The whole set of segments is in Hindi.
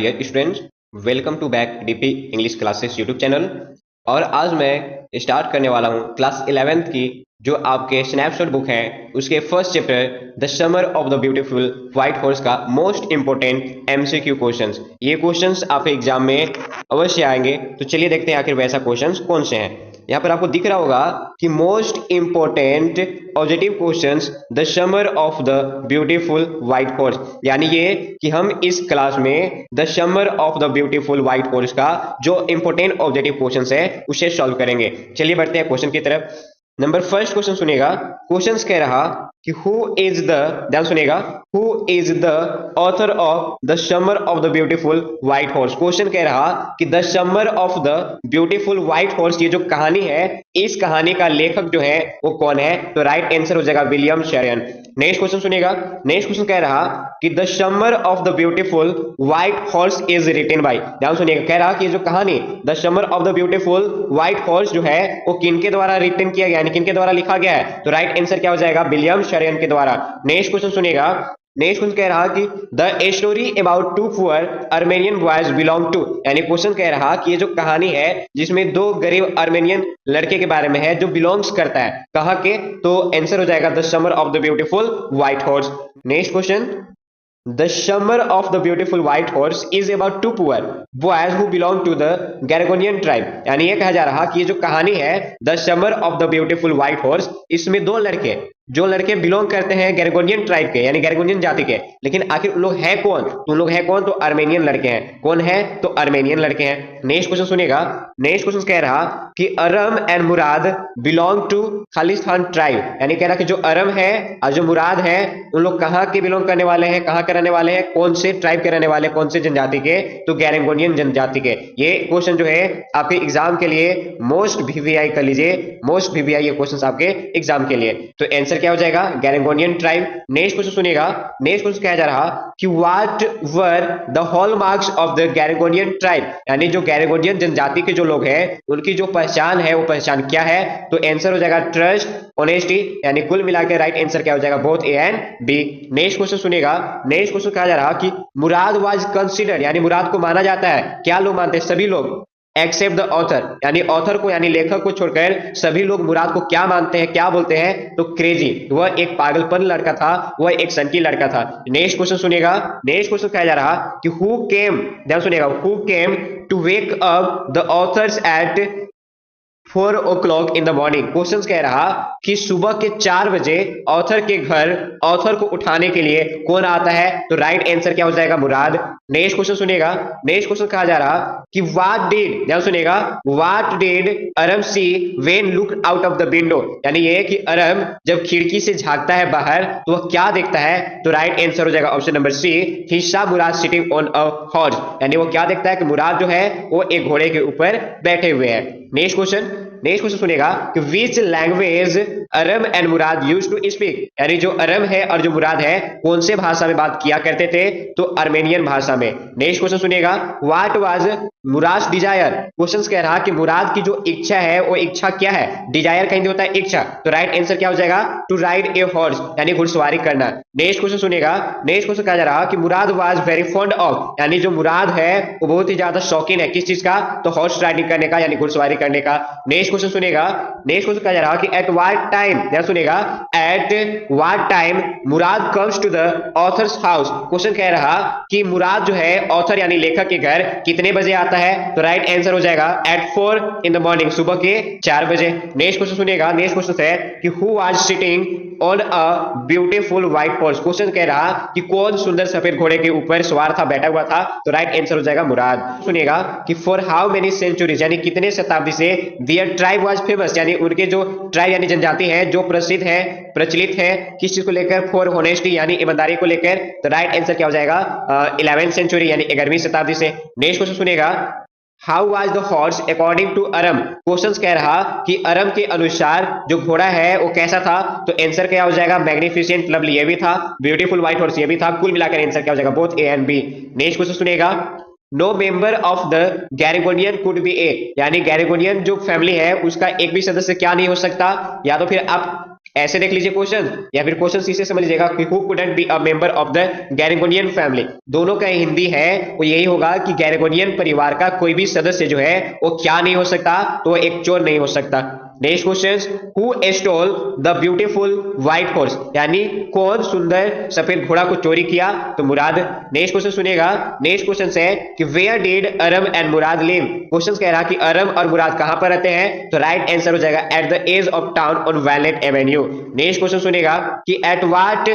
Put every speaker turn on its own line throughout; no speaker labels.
Dear students, welcome to back DP English classes YouTube channel. और आज मैं स्टार्ट करने वाला हूं क्लास 11th की जो आपके स्नैपशॉट बुक है उसके first chapter the summer of the beautiful white horse का मोस्ट इंपोर्टेंट एमसीक्यू क्वेश्चंस। ये क्वेश्चंस आपके एग्जाम में अवश्य आएंगे, तो चलिए देखते हैं आखिर वैसा क्वेश्चंस कौन से हैं। यहाँ पर आपको दिख रहा होगा कि most important objective questions the summer of the beautiful white horse, यानी ये कि हम इस क्लास में the summer of the beautiful white horse का जो इंपोर्टेंट ऑब्जेक्टिव क्वेश्चंस है उसे सॉल्व करेंगे। चलिए बढ़ते हैं क्वेश्चन की तरफ। नंबर फर्स्ट क्वेश्चन सुनेगा। क्वेश्चन कह रहा कि हु इज द, ध्यान सुनेगा, who is the author of the summer of the beautiful white horse. Question कह रहा कि the summer of the beautiful white horse, ये जो कहानी है इस कहानी का लेखक जो है वो कौन है? तो राइट आंसर हो जाएगा विलियम शेरियन। नेक्स्ट क्वेश्चन सुनेगा। नेक्स्ट क्वेश्चन कह रहा कि the summer of the beautiful white horse is written by, ध्यान सुनिएगा, कह रहा कि ये जो कहानी the summer of the beautiful white horse जो है वो किनके द्वारा रिटन किया गया, यानी किनके द्वारा लिखा गया है? तो राइट आंसर क्या हो जाएगा? विलियम शेरियन के द्वारा। नेक्स्ट क्वेश्चन सुनेगा। नेक्स्ट क्वेश्चन कह रहा कि the story about two poor Armenian boys belong to, यानी क्वेश्चन कह रहा कि ये जो कहानी है जिसमें दो गरीब अर्मेनियन लड़के के बारे में है जो बिलोंग्स करता है कहां के? तो आंसर हो जाएगा the summer of the beautiful white horse. Next question, The summer of the beautiful white horse is about two poor boys who belong to the Garagonian tribe, यानी ये कहा जा रहा कि ये जो कहानी है The summer of the beautiful white horse, इसमें दो लड़के जो लड़के बिलोंग करते हैं गैरगोनियन ट्राइब के, यानी गैरगोनियन जाति के, लेकिन आखिर उन लोग हैं कौन? तो उन लोग हैं कौन? तो अर्मेनियन लड़के हैं। कौन है? तो अर्मेनियन लड़के हैं। नेक्स्ट क्वेश्चन सुनेगा। नेक्स्ट क्वेश्चन कह रहा कि Aram and Mourad belong to खालिस्तान ट्राइब, यानी कह रहा कि जो अरम है और जो मुराद है उन लोग कहाँ के बिलोंग करने वाले हैं, कहाँ के रहने वाले हैं, कौन से ट्राइब के रहने वाले, कौन से जनजाति के? तो गैरगोनियन जनजाति के। ये क्वेश्चन जो है आपके एग्जाम के लिए मोस्ट वीवीआई कर लीजिए, मोस्ट वीवीआई ये क्वेश्चन आपके एग्जाम के लिए। तो आंसर क्या हो जाएगा? Garoghlanian tribe. नेक्स्ट क्वेश्चन सुनेगा। नेक्स्ट क्वेश्चन कहा जा रहा कि what were the hallmarks of the Garoghlanian tribe, यानी जो गैरगोनियन जनजाति के जो लोग हैं उनकी जो पहचान है वो पहचान क्या है? तो आंसर हो जाएगा ट्रस्ट, ऑनेस्टी, यानी कुल मिलाकर राइट आंसर क्या हो जाएगा? Both A and B. Next question सुनेगा। नेक्स्ट क्वेश्चन कहा जा रहा कि मुराद वाज कंसिडर्ड, यानी मुराद को माना जाता है, क्या लोग मानते हैं? सभी लोग, एक्सेप्ट द ऑथर, यानी ऑथर को यानी लेखक को छोड़कर सभी लोग मुराद को क्या मानते हैं, क्या बोलते हैं? तो क्रेजी, वह एक पागलपन लड़का था, वह एक सनकी लड़का था। नेक्स्ट क्वेश्चन सुनेगा। नेक्स्ट क्वेश्चन कहा जा रहा कि हु केम, ध्यान सुनेगा, who came to wake up the authors at 4 o'clock in the morning। Question कह रहा कि सुबह के 4 बजे ऑथर के घर ऑथर को उठाने के लिए कौन आता है? तो राइट आंसर क्या हो जाएगा? मुराद। नेक्स्ट क्वेश्चन सुनेगा। नेक्स्ट क्वेश्चन कहा जा रहा कि व्हाट डिड, ध्यान सुनेगा, what did अरम see when look out of the window, यानी ये कि अरम जब खिड़की से झांकता है बाहर तो वह क्या देखता है? तो राइट आंसर हो जाएगा option number C, he saw Mourad sitting on a horse, यानी वो क्या देखता है कि मुराद जो है वो एक घोड़े के ऊपर बैठे हुए हैं। नेक्स्ट क्वेश्चन, नेक्स्ट क्वेश्चन सुनेगा कि which language Aram and Mourad used to speak, यानी जो अरम है और जो मुराद है कौन से भाषा में बात किया करते थे? तो अर्मेनियन भाषा में। नेक्स्ट क्वेश्चन सुनेगा। What was Mourad desire, question कह रहा कि मुराद की जो इच्छा है वो इच्छा क्या है? डिजायर का हिंदी होता है इच्छा, तो राइट आंसर क्या हो जाएगा? टू राइड ए हॉर्स, यानी घुड़सवारी करना। नेक्स्ट क्वेश्चन सुनेगा। नेक्स्ट क्वेश्चन कहा जा रहा कि मुराद वाज वेरी फॉन्ड ऑफ, यानी जो मुराद है वो बहुत ही ज्यादा शौकीन है किस चीज का? तो हॉर्स राइडिंग करने का, यानी घुड़सवारी करने का। नेक्स्ट क्वेश्चन सुनेगा। नेक्स्ट क्वेश्चन कहा जा रहा कि एट व्हाट टाइम, ध्यान सुनेगा, at what time Mourad comes to the authors house, question कह रहा कि मुराद जो है ऑथर यानी लेखक के घर कितने बजे आता है? तो राइट आंसर हो जाएगा एट 4 in the morning, सुबह के 4 बजे। नेक्स्ट क्वेश्चन सुनेगा। नेक्स्ट क्वेश्चन है कि who was sitting on a beautiful white horse, question कह रहा कि कौन सुंदर सफेद घोड़े के ऊपर सवार था, बैठा हुआ था? तो राइट आंसर हो जाएगा मुराद। सुनेगा कि फॉर हाउ मेनी सेंचुरीज, यानी कितने शताब्दी से देयर ट्राइब वाज फेमस, यानी उनके जो ट्राइब यानी जनजाति है जो प्रसिद्ध है, प्रचलित है, किस चीज को लेकर? फॉर होनेस्टी, यानी ईमानदारी को लेकर। तो राइट आंसर क्या हो जाएगा? 11th सेंचुरी, यानी 11वीं शताब्दी से। नेक्स्ट क्वेश्चन सुनेगा। How was the horse according to Aram, question कह रहा कि अरम के अनुसार जो घोड़ा है वो कैसा था? तो आंसर क्या हो जाएगा? मैग्निफिसेंट लवली, ये भी था, ब्यूटीफुल व्हाइट हॉर्स ये भी था। कुल मिलाकर आंसर क्या हो जाएगा? Both A and B. Next question सुनेगा। No member of the Garoghlanian could be a, यानी गैरिगोनियन जो फैमिली है उसका एक भी सदस्य क्या नहीं हो सकता? या तो फिर आप ऐसे देख लीजिए क्वेश्चन, या फिर क्वेश्चन सी से समझ लीजिएगा कि who couldn't be a member of the Garoghlanian family. दोनों का हिंदी है वो यही होगा कि गैरिगोनियन परिवार का कोई भी सदस्य जो है वो क्या नहीं हो सकता, तो एक चोर नहीं हो सकता। Next question, who stole the beautiful white horse, यानी कौन सुंदर सफेद घोड़ा को चोरी किया, तो मुराद। नेक्स्ट क्वेश्चन सुनिएगा, नेक्स्ट क्वेश्चन है कि where did Aram and Mourad live. Question कह रहा कि अरम और मुराद कहां पर रहते हैं, तो राइट आंसर हो जाएगा at the edge of town on Walnut avenue. Next question सुनिएगा कि at what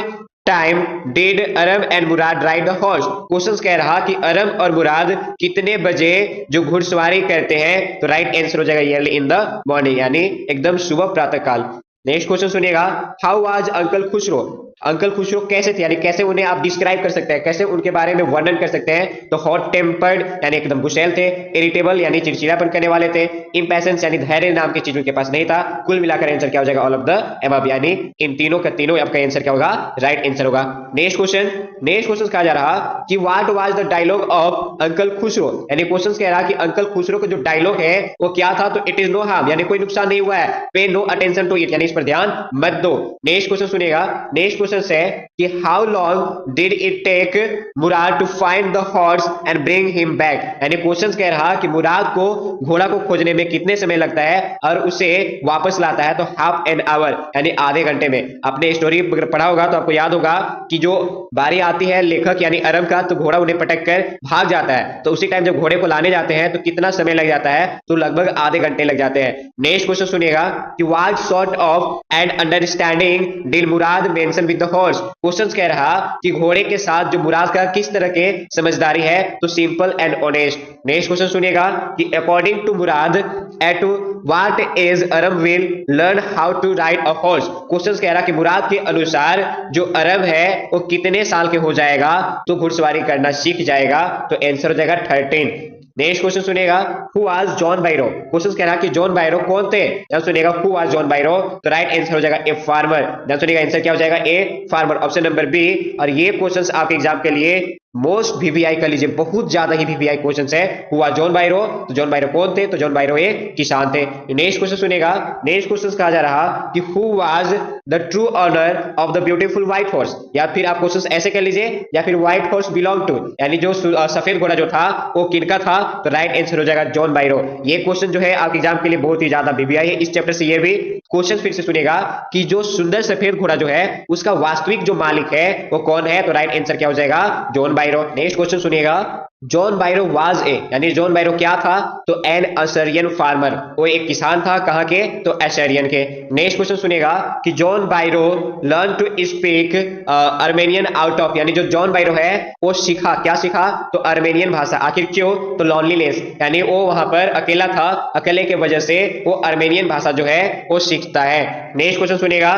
time did Aram and Mourad ride the horse. Question कह रहा कि अरम और मुराद कितने बजे जो घुड़सवारी करते हैं, तो राइट आंसर हो जाएगा अर्ली इन द मॉर्निंग, यानी एकदम सुबह प्रातः काल। नेक्स्ट क्वेश्चन सुनिएगा, how was uncle Khusro. Uncle Khusro कैसे थे, यानी कैसे उन्हें आप डिस्क्राइब कर सकते हैं, कैसे उनके बारे में वर्णन कर सकते हैं, तो हॉट टेम्पर्ड यानी एकदम गुस्सैल थे, इरिटेबल यानी चिड़चिड़ापन करने वाले थे, इम्पेशेंस यानी धैर्य नाम की चीज उनके पास नहीं था। कुल मिलाकर आंसर क्या हो जाएगा, ऑल ऑफ द अबव, यानी इन तीनों का तीनों आपका आंसर क्या होगा, राइट आंसर होगा। नेक्स्ट क्वेश्चन कहा जा रहा कि what was the dialogue of uncle Khosrove, यानी क्वेश्चन कह रहा कि अंकल खुसरो का जो डायलॉग है वो क्या था, तो इट इज नो हार्म, यानी कोई नुकसान नहीं हुआ है, पे नो अटेंशन टू इट, यानी इस पर ध्यान मत दो। नेक्स्ट क्वेश्चन सुनिएगा, नेक्स्ट क्वेश्चन है कि how long did it take Mourad to find the horse and bring him back, यानी क्वेश्चन कह रहा कि मुराद को घोड़ा को खोजने में कितने समय लगता है और उसे वापस लाता है, तो हाफ एन आवर यानी आधे घंटे में। आपने स्टोरी पढ़ा होगा तो आपको याद होगा कि जो बारी आती है लेखक यानी अरम का, तो घोड़ा उन्हें पटक कर भाग जाता है, तो उसी टाइम जब घोड़े को लाने जाते हैं तो कितना समय लग जाता है, तो लगभग आधे घंटे लग जाते हैं। नेक्स्ट क्वेश्चन सुनिएगा कि what sort of and understanding did Murad mention with the horse. Question कह रहा कि घोड़े के साथ जो मुराद का किस तरह के समझदारी है, तो simple and honest. Next question सुनिएगा कि according to Mourad at what age Aram will learn how to ride a horse. Question कह रहा कि मुराद के अनुसार जो अरब है वो कितने साल के हो जाएगा तो घुड़सवारी करना सीख जाएगा, तो आंसर हो जाएगा 13। नेक्स्ट क्वेश्चन सुनिएगा, हु वाज जॉन बायरो। क्वेश्चन कह रहा कि जॉन बायरो कौन थे, ध्यान सुनिएगा, हु वाज जॉन बायरो, तो राइट आंसर हो जाएगा ए फार्मर। ध्यान सुनिएगा, आंसर क्या हो जाएगा, a farmer, option number B. और ये क्वेश्चंस आपके एग्जाम के लिए मोस्ट वीवीआई कर लीजिए, बहुत ज्यादा ही वीवीआई क्वेश्चंस है। हुआ जॉन बायरो, तो जॉन बायरो कौन थे, तो जॉन बायरो एक किसान थे। नेक्स्ट क्वेश्चन सुनेगा, नेक्स्ट क्वेश्चन कहा जा रहा कि who was the true owner of the beautiful white horse, या फिर आप क्वेश्चन ऐसे कर लीजिए, या फिर व्हाइट हॉर्स बिलोंग टू, यानी जो सफेद घोड़ा जो था वो किनका था, तो राइट आंसर हो जाएगा जॉन बायरो। ये क्वेश्चन जो है आपके एग्जाम के लिए बहुत ही ज्यादा वीवीआई है, इस चैप्टर से ये भी क्वेश्चन फिर से सुनेगा कि जो सुंदर सफेद घोड़ा जो है उसका वास्तविक जो मालिक है वो कौन है, तो राइट आंसर क्या हो जाएगा, जॉन बायरो। नेक्स्ट क्वेश्चन सुनिएगा, जॉन बायरो वाज ए, यानी जॉन बायरो क्या था, तो एन अशरियन फार्मर, वो एक किसान था, कहां के, तो अशरियन के। नेक्स्ट क्वेश्चन सुनिएगा कि John Byro learn to speak Armenian out of, यानी जो जॉन बायरो है वो सीखा, क्या सीखा, तो अर्मेनियन भाषा। आखिर क्यों, तो लॉनलीनेस, यानी वो वहां पर अकेला था, अकेले के वजह से वो अर्मेनियन भाषा जो है वो सीखता है। नेक्स्ट क्वेश्चन सुनिएगा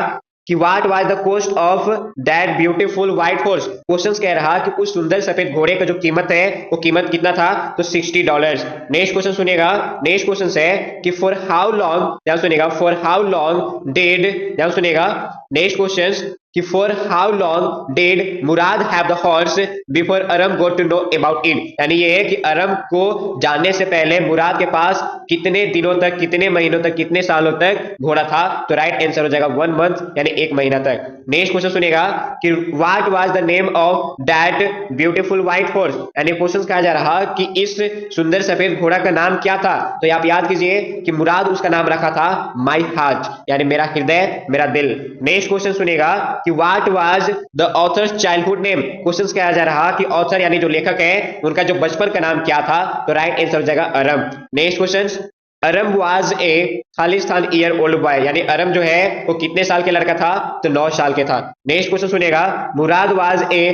कि what was the cost of that beautiful white horse. Question कह रहा कि उस सुंदर सफेद घोड़े का जो कीमत है वो कीमत कितना था, तो $60। नेक्स्ट क्वेश्चन सुनिएगा, नेक्स्ट क्वेश्चन है कि फॉर हाउ लॉन्ग, ध्यान सुनिएगा, फॉर हाउ लॉन्ग डिड, ध्यान सुनिएगा, नेक्स्ट क्वेश्चन कि for how long did Mourad have the horse before Aram got to know about it, यानी ये है कि अरम को जानने से पहले मुराद के पास कितने दिनों तक, कितने महीनों तक, कितने सालों तक घोड़ा था, तो राइट आंसर हो जाएगा 1 मंथ, यानी 1 महीना तक। नेक्स्ट क्वेश्चन सुनेगा कि what was the name of that beautiful white horse, यानी क्वेश्चन कहा जा रहा कि इस सुंदर सफेद घोड़ा का नाम क्या था, तो आप याद कीजिए कि मुराद उसका नाम रखा था माई हार्ट, यानी मेरा हृदय, मेरा दिल। नेक्स्ट क्वेश्चन सुनेगा कि what was the author's childhood name. Question कहा जा रहा कि ऑथर यानी जो लेखक है उनका जो बचपन का नाम क्या था, तो राइट आंसर हो जाएगा Aram. Next question, Aram was a खालिस्तान ईयर ओल्ड बॉय, यानी अरम जो है वो कितने साल के लड़का था, तो 9 साल के था। नेक्स्ट क्वेश्चन सुनेगा, Mourad was a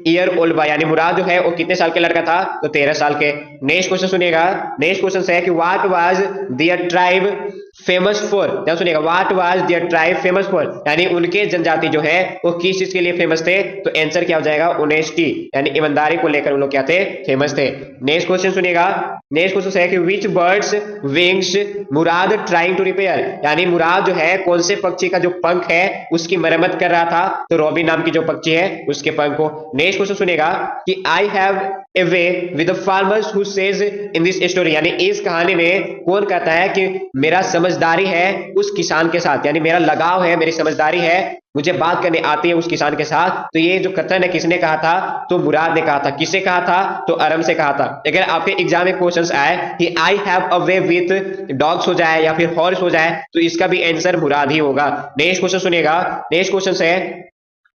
year old boy, यानी मुराद जो है वो कितने साल के लड़का था, तो 13 साल के। नेक्स्ट क्वेश्चन सुनेगा, नेक्स्ट क्वेश्चन है कि what was their tribe famous for, ध्यान सुनिएगा, what was their tribe famous for, यानी उनके जनजाति जो है वो किस चीज के लिए फेमस थे, तो आंसर क्या हो जाएगा, ऑनेस्टी, यानी ईमानदारी को लेकर उन लोग क्या थे, फेमस थे। नेक्स्ट क्वेश्चन सुनिएगा, नेक्स्ट क्वेश्चन है कि which birds wings Mourad trying to repair, यानी मुराद जो है कौन से पक्षी का जो पंख है उसकी मरम्मत कर रहा था, तो रॉबिन नाम की जो पक्षी है उसके पंख को। नेक्स्ट क्वेश्चन सुनेगा कि I have away with the farmers who says in this story, यानी इस कहानी में कौन कहता है कि मेरा समझदारी है उस किसान के साथ, यानी मेरा लगाव है, मेरी समझदारी है, मुझे बात करने आती है उस किसान के साथ। तो ये जो कथन है किसने कहा था? तो मुराद ने कहा था। किसे कहा था? तो अरम से कहा था। अगर आपके एग्जाम में क्वेश्चंस आए कि I have a way with dogs हो जाए या फिर हॉर्स हो जाए, तो इसका भी आंसर मुराद ही होगा। नेक्स्ट क्वेश्चन सुनिएगा। नेक्स्ट क्वेश्चन है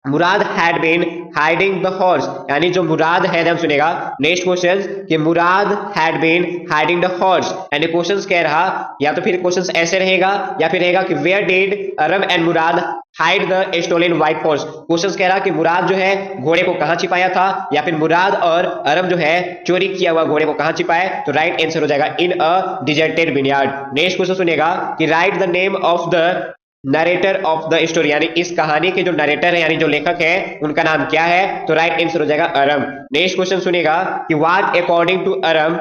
Mourad had been hiding the horse, यानी जो मुराद है हम सुनेगा नेक्स्ट क्वेश्चन कि Mourad had been hiding the horse, यानी क्वेश्चन कह रहा, या तो फिर क्वेश्चन ऐसे रहेगा या फिर रहेगा कि where did Aram and Mourad hide the stolen white horse. Question कह रहा कि मुराद जो है घोड़े को कहां छिपाया था, या फिर मुराद और अरम जो है चोरी किया हुआ घोड़े को कहां छिपाए। तो राइट आंसर हो जाएगा इन अ डिजर्टेड विनयार्ड। नेक्स्ट क्वेश्चन सुनेगा कि right the name of the narrator of the story, यानी इस कहानी के जो नरेटर है यानी जो लेखक है उनका नाम क्या है। तो राइट आंसर हो जाएगा अरम। नेक्स्ट क्वेश्चन सुनेगा कि what according to Aram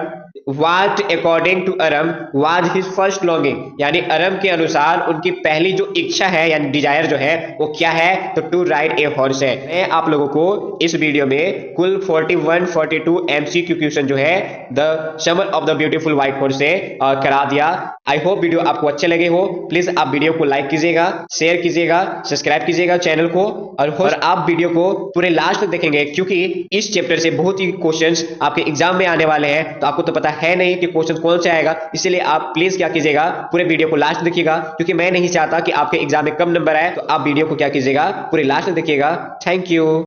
was his first longing, यानी अरम के अनुसार उनकी पहली जो इच्छा है यानी डिजायर जो है वो क्या है। तो टू राइड ए हॉर्स है। मैं आप लोगों को इस वीडियो में कुल 41-42 एमसीक्यू क्वेश्चन जो है the summer of the beautiful white horse से करा दिया। आई होप वीडियो आपको अच्छे लगे हो। प्लीज आप वीडियो को लाइक कीजिएगा, शेयर कीजिएगा, सब्सक्राइब कीजिएगा चैनल को, और आप वीडियो को पूरे लास्ट तक देखेंगे क्योंकि इस चैप्टर से बहुत ही क्वेश्चंस आपके एग्जाम में आने वाले हैं। तो आपको तो पता है नहीं कि क्वेश्चन कौन से आएगा, इसलिए आप प्लीज क्या कीजिएगा पूरे वीडियो को लास्ट देखिएगा, क्योंकि मैं नहीं चाहता कि आपके एग्जाम में कम नंबर आए। तो आप वीडियो को क्या कीजिएगा पूरे लास्ट देखिएगा। Thank you.